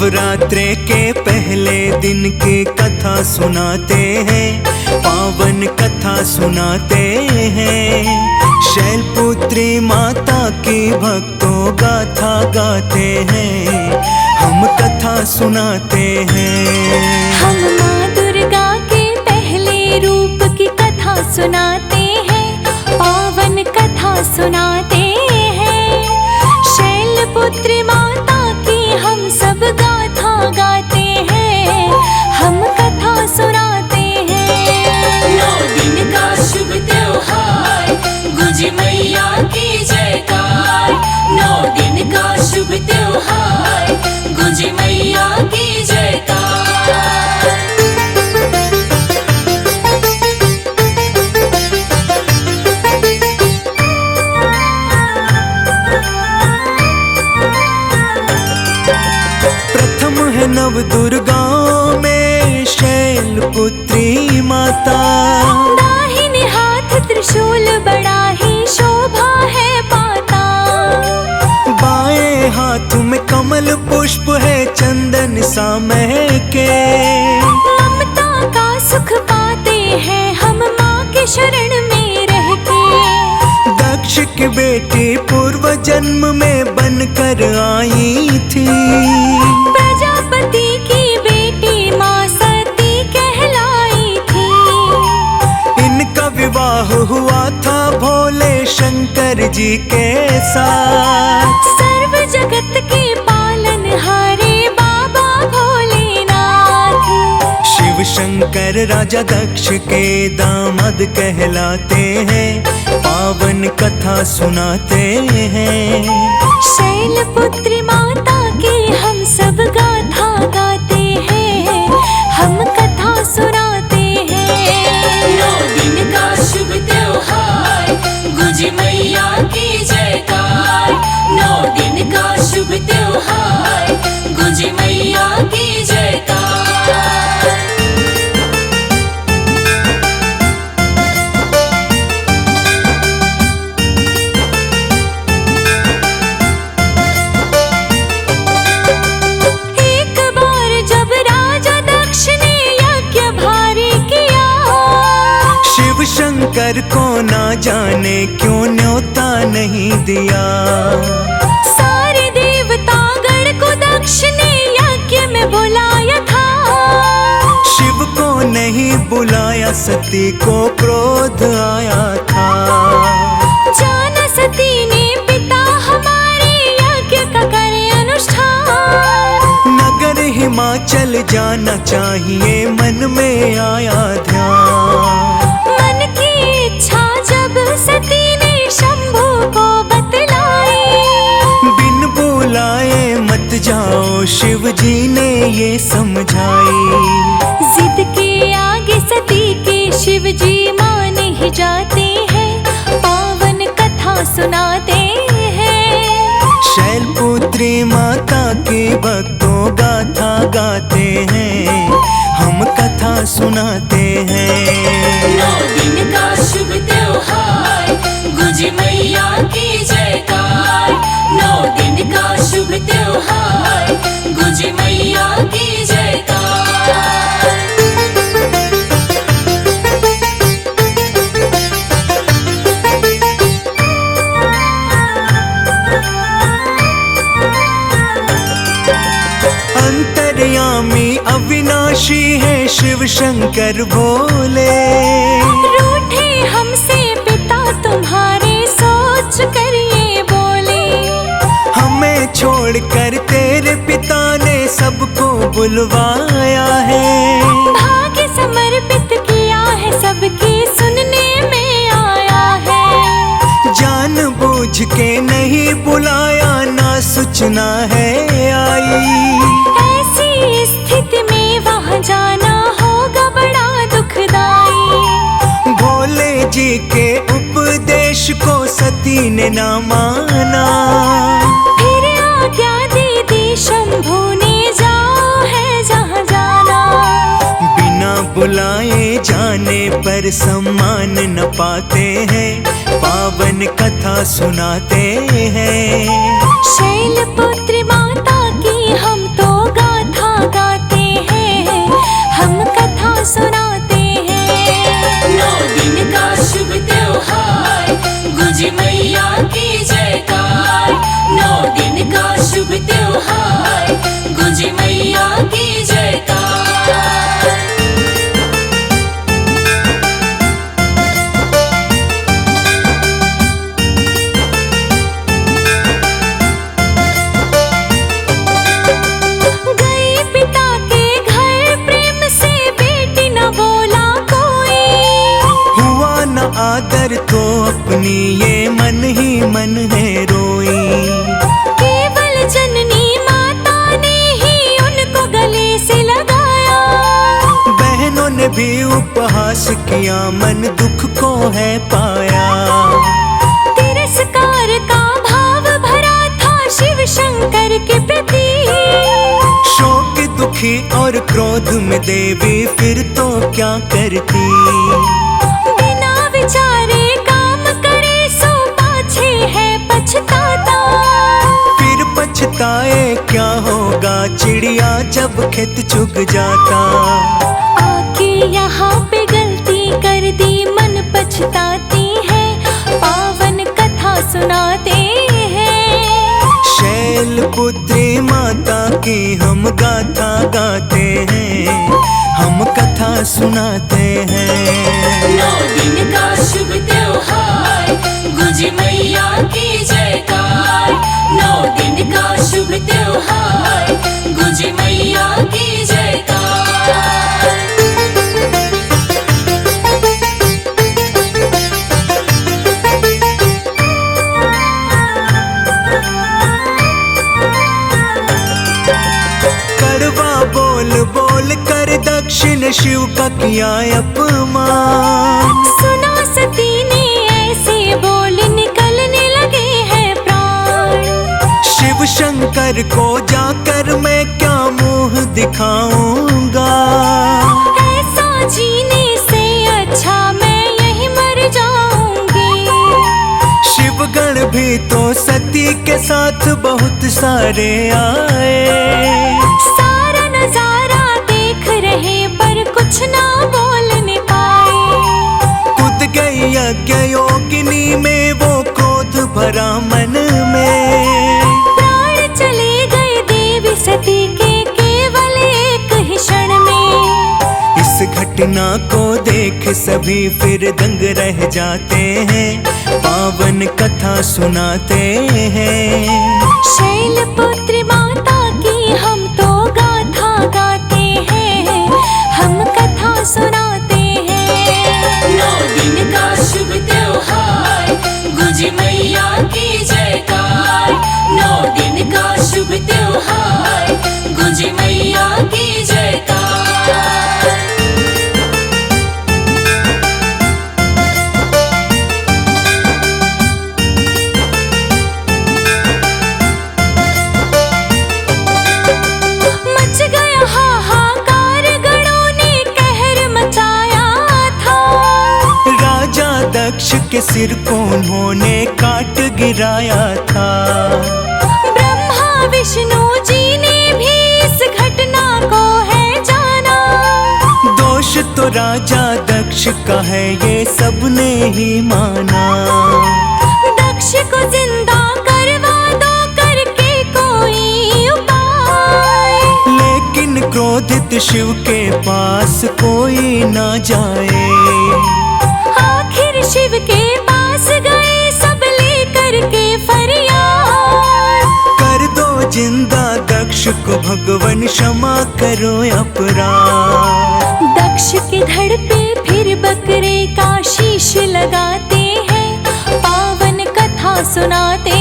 नवरात्रे के पहले दिन की कथा सुनाते हैं, पावन कथा सुनाते हैं। शैलपुत्री माता की भक्तों गाथा गाते हैं, हम कथा सुनाते हैं। हम माँ दुर्गा के पहले रूप की कथा सुनाते हैं, पावन कथा सुनाते हैं। शैलपुत्री माता की हम सब गाथा गाते हैं, हम कथा सुनाते हैं। 9 दिन का शुभ त्योहार, गुंजे मैया की जयकार। 9 दिन का शुभ त्योहार, गुंजे मैया की जयकार। नव दुर्गाओं में शैलपुत्री माता, दाहिने हाथ त्रिशूल बड़ा ही शोभा है पाता। बाएं हाथ में कमल पुष्प है चंदन सा महके। ममता का सुख पाते हैं हम माँ के शरण में रह के। दक्ष की बेटी पूर्व जन्म में बनकर आई थी, प्रजापति की बेटी माँ सती कहलाई थी। इनका विवाह हुआ था भोले शंकर जी के साथ। सर्व जगत के पालनहारे बाबा भोलेनाथ। शिव शंकर राजा दक्ष के दामाद कहलाते हैं, पावन कथा सुनाते हैं। शैलपुत्री माता की हम सब गाथा गाते हैं, हम कथा सुनाते हैं। 9 दिन का शुभ त्योहार, गुंजे मैया की जयकार। 9 दिन का शुभ त्योहार, गुंजे मैया की जयकार। शंकर को ना जाने क्यों न्योता नहीं दिया। सारे देवता गण को दक्ष ने यज्ञ में बुलाया था। शिव को नहीं बुलाया, सती को क्रोध आया था। जाना सती ने पिता हमारे यज्ञ का करे अनुष्ठान। नगर हिमाचल जाना चाहिए मन में आया ध्यान। मन की इच्छा जब सती ने शंभू को बतलाई, बिन बुलाए मत जाओ शिव जी ने ये समझाई। जिद के आगे सती के शिव जी मान ही जाते हैं, पावन कथा सुनाते हैं। शैलपुत्री माता की भक्तों गाथा गाते हैं, हम कथा सुनाते हैं। 9 दिन का शुभ त्योहार, गुंजे मैया की जयकार। 9 दिन का शुभ त्योहार, गुंजे मैया की जयकार। अंतर्यामी अविनाशी है शिव शंकर भोले। रूठे हमसे पिता तुम्हारे सोच कर ये बोले। हमें छोड़कर तेरे पिता ने सबको बुलवाया है। भाग्य समर्पित किया है सबके सुनने में आया है। जानबूझ के नहीं बुलाया, ना सूचना है आई। ऐसी स्थिति में वहाँ जाना होगा बड़ा दुखदाई। भोले जी के उपदेश को सती ने ना माना। फिर आज्ञा दे दी शंभू ने, जाओ है जहाँ जाना। बिना बुलाए जाने पर सम्मान न पाते हैं, पावन कथा सुनाते हैं। शैलपुत्री माता की हम तो गाथा दिन का शुभ त्योहार गुंजे मैया की जयकार। 9 दिन का शुभ त्योहार गुंजे मैया की जयकार। गई पिता के घर प्रेम से बेटी न बोला कोई, हुआ न आदर तो अपनी ये मन ही मन है रोई। केवल जननी माता ने ही उनको गले से लगाया, बहनों ने भी उपहास किया मन दुख को है पाया। तिरस्कार का भाव भरा था शिव शंकर के प्रति, शोक दुखी और क्रोध में देवी फिर तो क्या करती। बिना विचारे काम करे सो पाछे है पछताता। फिर पछताए क्या होगा चिड़िया जब खेत चुग जाता। आके यहाँ पे गलती कर दी मन पछताती है, पावन कथा सुनाते हैं। शैलपुत्री माता की हम गाथा गाते हैं, हम कथा सुनाते हैं। 9 दिन का शुभ त्योहार गुंजे मैया की जयकार। 9 दिन का शुभ त्योहार गुंजे मैया की जयकार। कड़वा बोल बोल कर दक्षिण शिव का किया अपमान। सुना सती ने ऐसे बोल निकलने लगे हैं प्राण। शिव शंकर को जाकर मैं क्या मुंह दिखाऊंगा। ऐसा जीने से अच्छा मैं यहीं मर जाऊंगी। शिवगण भी तो सती के साथ बहुत सारे आए। सारा नजारा देख रहे पर कुछ ना बोलने पाए। कूद गई यज्ञ योगिनी में वो क्रोध भरा मन में। प्राण चले गए देवी सती के केवल एक ही क्षण में। इस घटना को देख सभी फिर दंग रह जाते हैं, पावन कथा सुनाते हैं। शैलपुत्री माता की हम तो गाथा गाते हैं, हम कथा सुनाते हैं। 9 दिन का शुभ त्योहार गुंजे मैया की जयकार। 9 दिन का शुभ त्योहार गुंजे मैया की जयकार। मच गया हाहाकार, गणों ने कहर मचाया था। राजा दक्ष के सिर को उन्होंने काट गिराया था। ब्रह्मा विष्णु जी ने भी इस घटना को है जाना। दोष तो राजा दक्ष का है ये सबने ही माना। दक्ष को जिंदा करवा दो करके कोई उपाय, लेकिन क्रोधित शिव के पास कोई ना जाए। आखिर शिव के पास गए सब लेकर के फरियाद। कर दो जिंदा दक्ष को भगवन क्षमा करो अपराध। दक्ष के धड़ पे फिर बकरे का शीश लगाते हैं, पावन कथा सुनाते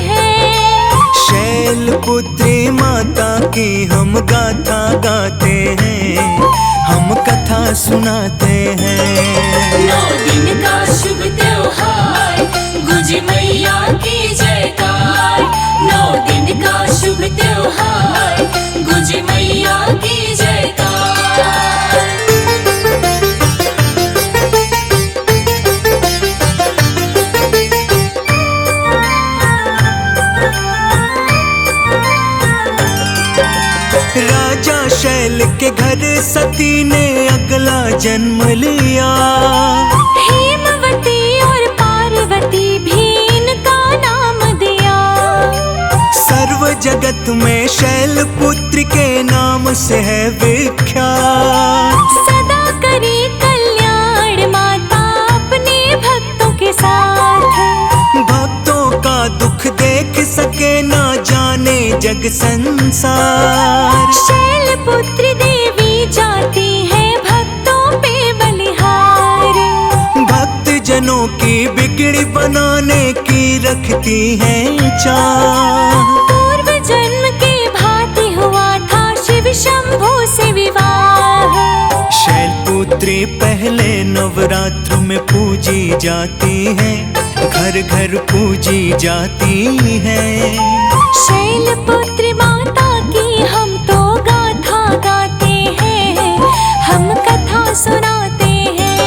हैं। शैलपुत्री माता की हम गाथा गाते हैं, हम कथा सुनाते हैं। 9 दिन का शुभ त्योहार गुंजे मैया की जयकार। 9 दिन का शुभ त्योहार गुंजे मैया की जयकार। राजा शैल के घर सती ने अगला जन्म लिया। जगत में शैलपुत्री के नाम से है विख्यात। सदा करे कल्याण माता अपने भक्तों के साथ। भक्तों का दुख देख सके ना जाने जग संसार। शैलपुत्री देवी जाती है भक्तों पे बलिहार। भक्त जनों की बिगड़ी बनाने की रखती है चाह। पूर्व जन्म के भांति हुआ था शिव शंभू से विवाह। शैलपुत्री पहले नवरात्र में पूजी जाती है, घर घर पूजी जाती है। शैलपुत्री माता की हम तो गाथा गाते हैं, हम कथा सुनाते हैं।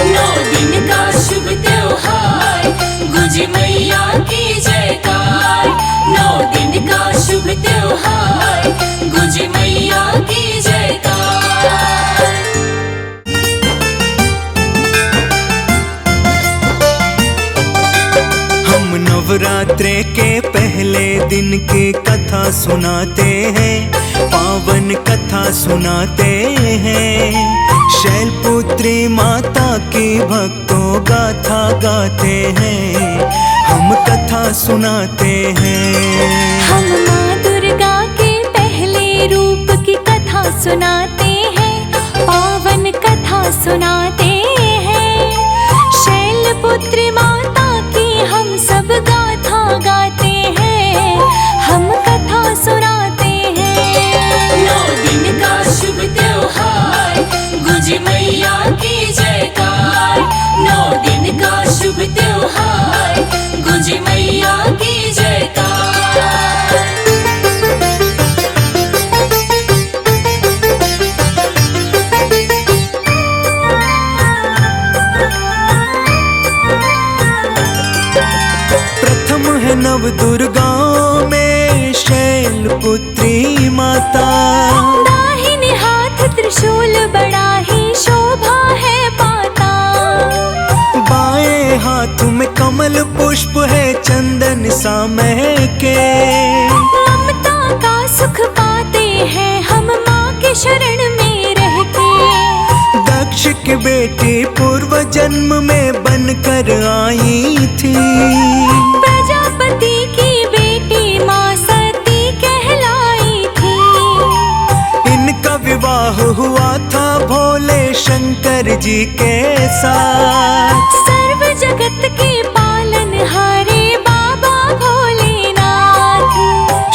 9 दिन का शुभ त्योहार, गुंजे मैया की जयकार। 9 दिन का शुभ त्योहार, गुंजे मैया की जयकार। हम नवरात्रे के पहले दिन की कथा सुनाते हैं, पावन कथा सुनाते हैं। शैलपुत्री माता की भक्तों गाथा गाते हैं, हम कथा सुनाते हैं। हम माँ दुर्गा के पहले रूप की कथा सुनाते हैं, पावन कथा सुनाते हैं। शैलपुत्री माता की हम सब गाथा गाते हैं, हम कथा सुनाते हैं। 9 दिन का शुभ त्योहार, गुंजे मैया की जयकार। 9 दिन का शुभ त्योहार, गुंजे मैया की जयकार। प्रथम है नव दुर्गाओं में शैलपुत्री माता। दाहिने हाथ त्रिशूल बड़ा ही शोभा है पाता। बाएं हाथ में कमल पुष्प है चंदन सा महके। ममता का सुख पाते हैं हम माँ के शरण में रह के। दक्ष की बेटी पूर्व जन्म में बनकर आई थी। प्रजापति की बेटी माँ सती कहलाई थी। इनका विवाह हुआ था भोले शंकर जी के साथ। सर्व जगत के पालनहारे बाबा भोलेनाथ।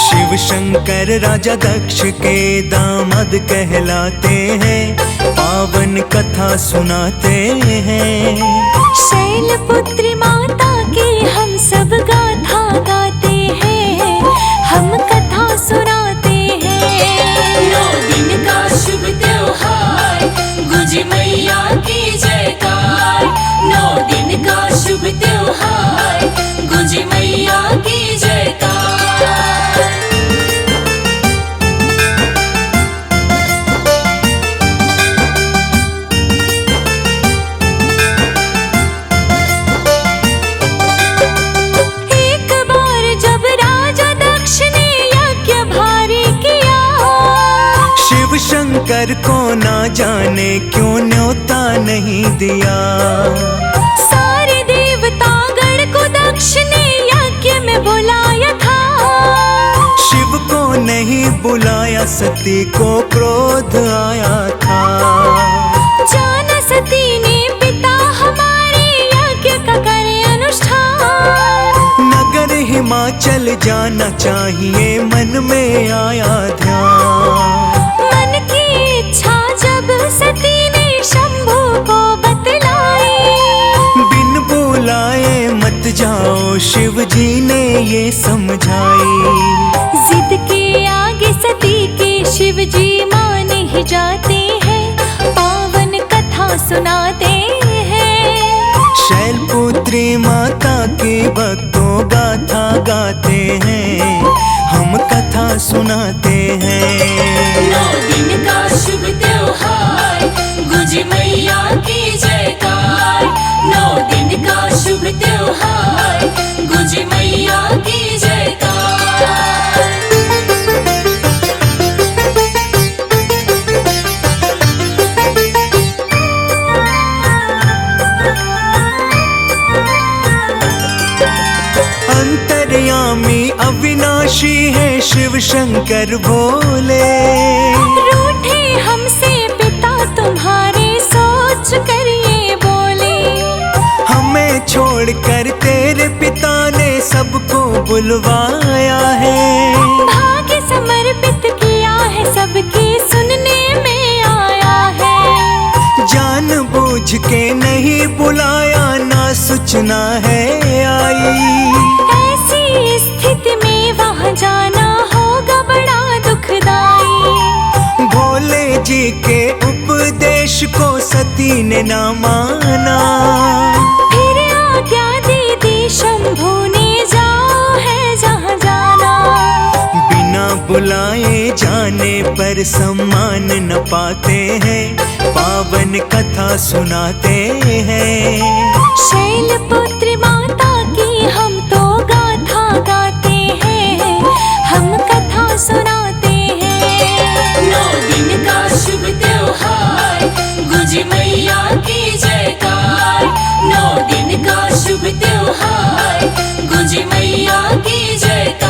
शिव शंकर राजा दक्ष के दामाद कहलाते हैं, पावन कथा सुनाते हैं। शैलपुत्री माता की हम सब गाथा गाते हैं, हम कथा सुनाते हैं। 9 दिन का शुभ त्योहार, गुंजे मैया की जयकार। 9 दिन का शुभ त्योहार, गुंजे मैया की जयकार। एक बार जब राजा दक्ष ने यज्ञ भारी किया। शिव शंकर को ना जाने क्यों न्योता नहीं दिया। सारे देवतागण को दक्ष ने यज्ञ में बुलाया था। शिव को नहीं बुलाया, सती को क्रोध आया था। जाना सती ने पिता हमारे यज्ञ का करे अनुष्ठान। नगर हिमाचल जाना चाहिए मन में आया ध्यान। मन की इच्छा जब सती ने शंभू को बतलाई। बिन बुलाए मत जाओ, शिव जी ने ये समझाई। जिद के आगे सती के शिव जी मान ही जाते हैं, पावन कथा सुनाते हैं। शैलपुत्री माता की भक्तों गाथा गाते हैं, हम कथा सुनाते हैं। 9 दिन का शुभ त्योहार, गुंजे मैया की जयकार। 9 दिन का शुभ त्योहार, गुंजे मैया की जयकार। अविनाशी है शिव शंकर भोले। रूठे हमसे पिता तुम्हारे सोच कर ये बोले। हमें छोड़कर तेरे पिता ने सबको बुलवाया है। भाग्य समर्पित किया है सबकी सुनने में आया है। जानबूझ के नहीं बुलाया ना सूचना है आई। ऐसी स्थिति में वहाँ जाना होगा बड़ा दुखदाई। भोले जी के उपदेश को सती ने ना माना। फिर आज्ञा दे दी शंभू ने जाओ है जहाँ जाना। बिना बुलाए जाने पर सम्मान न पाते हैं, पावन कथा सुनाते हैं। शैलपुत्री माता की हम तो गाथा गाते हैं, हम कथा सुनाते हैं। 9 दिन का शुभ त्योहार, गुंजे मैया की जयकार। 9 दिन का शुभ त्योहार, गुंजे मैया की जयकार।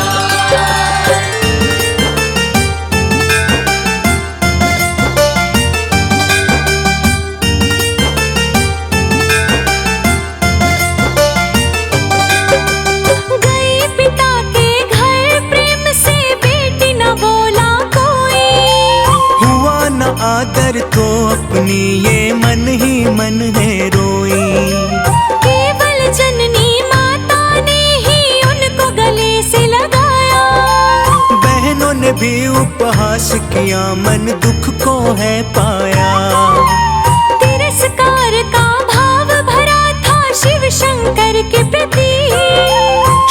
गई पिता के घर प्रेम से बेटी न बोला कोई। हुआ न आदर तो अपनी ये मन ही मन है रोई। केवल जननी माता ने ही उनको गले से लगाया। बहनों ने भी उपहास किया, मन दुख को है पाया। तिरस्कार का भाव भरा था शिव शंकर के प्रति।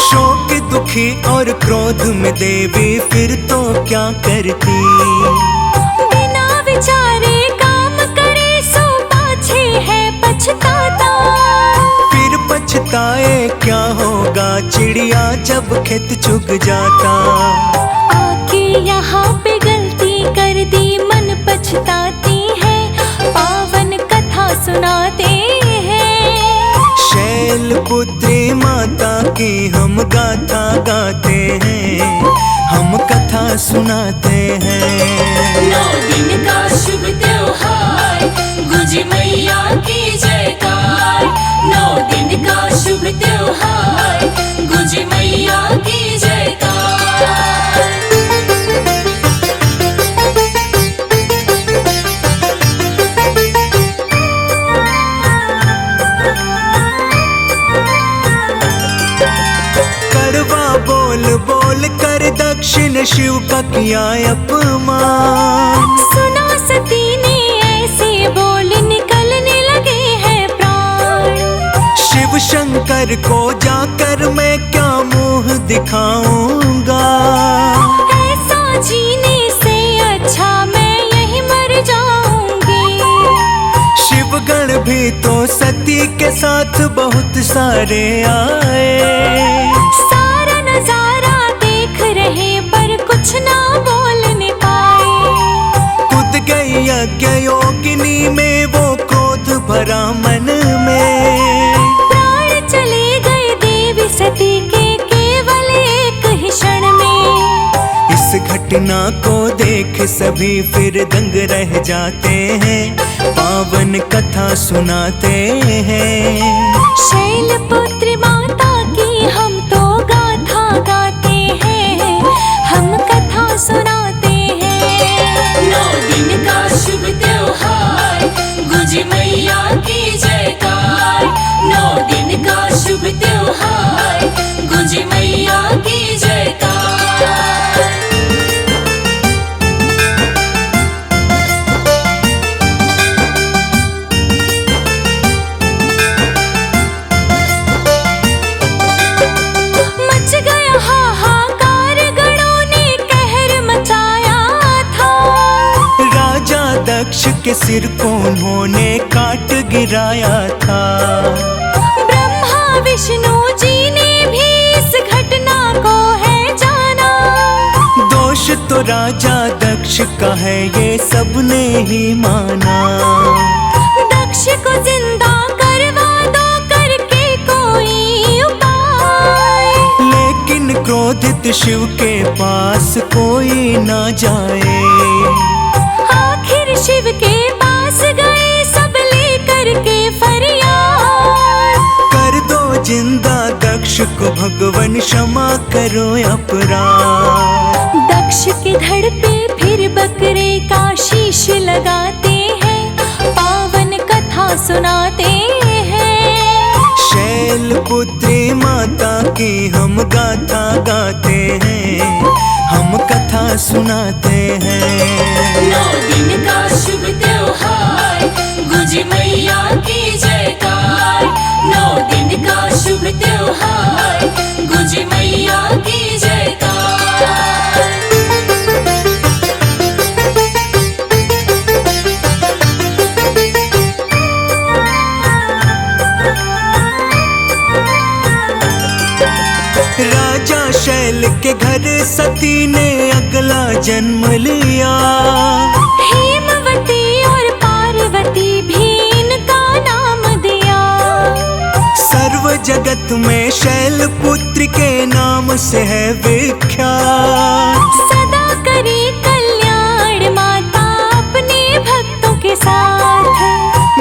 शोक दुखी और क्रोध में देवी फिर तो क्या करती। बिना विचारे काम करे सो पाछे है पछताता। फिर पछताए क्या होगा, चिड़िया जब खेत चुग जाता। आके यहाँ पे गलती कर दी मन पछताती है, पावन कथा सुनाते हैं। शैलपुत्री माता की हम गाथा गाते हैं, हम कथा सुनाते हैं। 9 दिन का शुभ त्योहार, गुंजे मैया की जयकार। 9 दिन का शुभ त्योहार, गुंजे मैया की जयकार। कड़वा बोल बोल कर दक्षिण शिव का किया अपमान। सुना सती ने ऐसे बोल निकलने लगे हैं प्राण। शिव शंकर को जाकर मैं क्या मुंह दिखाऊंगा। ऐसा जीने से अच्छा मैं यहीं मर जाऊंगी। शिवगण भी तो सती के साथ बहुत सारे आए। सारा नजारा देख रहे पर कुछ ना बोलने पाए। कूद गई यज्ञ योगिनी में वो क्रोध भरा मन में। प्राण चले गए देवी सती के केवल एक ही क्षण में। इस घटना को देख सभी फिर दंग रह जाते हैं, पावन कथा सुनाते हैं। शैलपुत्री माता की हम तो गाथा गाते हैं, हम कथा सुनाते हैं। 9 दिन का शुभ त्योहार, गुंजे मैया की जयकार। 9 दिन का शुभ त्योहार, गुंजे मैया की जयकार। मच गया हाहाकार, गणों ने कहर मचाया था। राजा दक्ष के सिर को उन्होंने काट गिराया था। ब्रह्मा विष्णु जी ने भी इस घटना को है जाना। दोष तो राजा दक्ष का है ये सबने ही माना। दक्ष को जिंदा करवा दो करके कोई उपाय। लेकिन क्रोध क्रोधित शिव के पास कोई ना जाए। आखिर शिव के पास गए सब लेकर के फरियाद। कर दो जिंदा दक्ष को भगवन, क्षमा करो अपराध। दक्ष के धड़ पे फिर बकरे का शीश लगाते हैं, पावन कथा सुनाते हैं। शैलपुत्री माता की हम गाथा गाते हैं, हम कथा सुनाते हैं। 9 दिन का शुभ त्योहार, गुंजे मैया की जयकार। 9 दिन का शुभ त्योहार, गुंजे मैया की जयकार। राजा शैल के घर सती ने अगला जन्म लिया। हेमवती और पार्वती भी इनका नाम दिया। सर्व जगत में शैलपुत्री के नाम से है विख्यात। सदा करे कल्याण माता अपने भक्तों के साथ।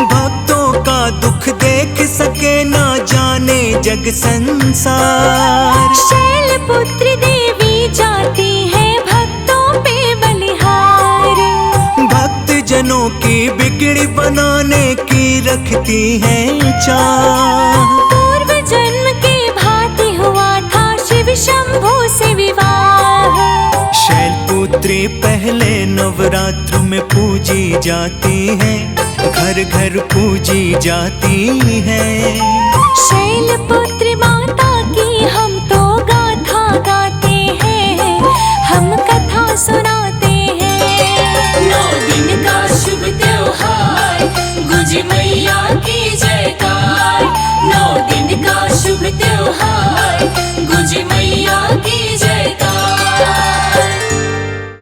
भक्तों का दुख देख सके ना जाने जग संसार। शैलपुत्री देवी जाती है भक्तों पे बलिहार। भक्त जनों की बिगड़ी बनाने की रखती है चाह। पूर्व जन्म के भांति हुआ था शिव शंभू से विवाह। शैलपुत्री पहले नवरात्र में पूजी जाती है, घर घर पूजी जाती है। शैलपुत्री माता की हम तो गाथा गाते हैं, हम कथा सुना